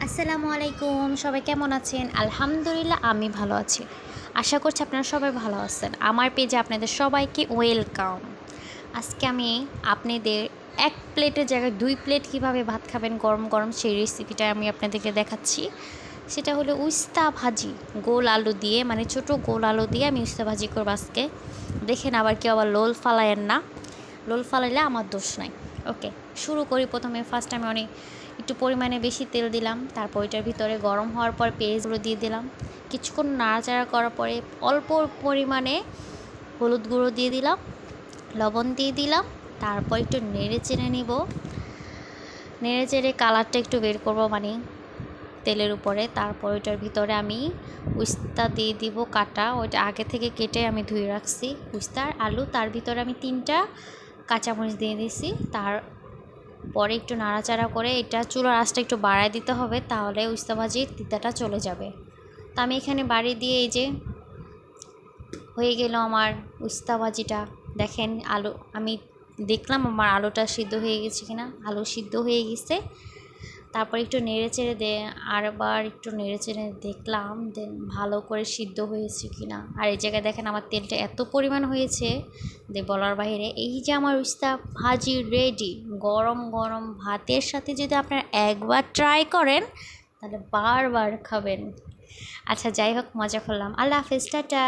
আসসালামু আলাইকুম, সবাই কেমন আছেন? আলহামদুলিল্লাহ আমি ভালো আছি। আশা করছি আপনারা সবাই ভালো আছেন। আমার পেজে আপনাদের সবাইকে ওয়েলকাম। আজকে আমি আপনাদের ১ প্লেটের জায়গায় ২ প্লেট কীভাবে ভাত খাবেন গরম, গরম সেই রেসিপিটা আমি আপনাদেরকে দেখাচ্ছি। সেটা হলো উস্তা ভাজি, গোল আলু দিয়ে মানে ছোট গোল আলু দিয়ে আমি উস্তা ভাজি করব আজকে। দেখেন আবার কেউ আবার লোল ফালায়েন না। লোল ফালাইলে আমার দোষ নাই। ওকে, শুরু করি। প্রথমে ফার্স্ট আমি একটু পরিমাণে বেশি তেল দিলাম, তারপর এটার ভিতরে গরম হওয়ার পর পেঁয়াজগুলো দিয়ে দিলাম। কিছুক্ষণ নাড়াচাড়া করার পরে অল্প পরিমাণে হলুদ গুঁড়ো দিয়ে দিলাম, লবণ দিয়ে দিলাম, তারপর একটু নেড়ে চেড়ে নিব। নেড়ে চেড়ে কালারটা একটু বের করব মানে তেলের উপরে। তারপর ওইটার ভিতরে আমি উস্তা দিয়ে দিব কাটা, ওইটা আগে থেকে কেটে আমি ধুয়ে রাখছি উস্তা আর আলু। তার ভিতরে আমি 3টা কাঁচামরিচ দিয়ে দিছি। তারপরে একটু নাড়াচাড়া করে এটা চুলার আঁচটা একটু বাড়ায় দিতে হবে, তাহলে উস্তা ভাজির তিতাটা চলে যাবে। তো আমি এখানে বাড়িয়ে দিয়ে এই যে হয়ে গেল আমার উস্তা ভাজিটা। দেখেন আলু আমি দেখলাম আমার আলুটা সিদ্ধ হয়ে গেছে কিনা। আলু সিদ্ধ হয়ে গেছে। তারপর একটু নেড়েচেড়ে আরবার একটু নেড়েচেড়ে দেখলাম দেন ভালো করে সিদ্ধ হয়েছে কিনা। আর এই জায়গায় দেখেন আমার তেলটা এত পরিমাণ হয়েছে যে বলার বাইরে। এই যে আমার উস্তা ভাজি রেডি। গরম গরম ভাতের সাথে যদি আপনারা একবার ট্রাই করেন তাহলে বারবার খাবেন। আচ্ছা, যাই হোক, মজা করলাম। আল্লাহ হাফেজ, টাটা।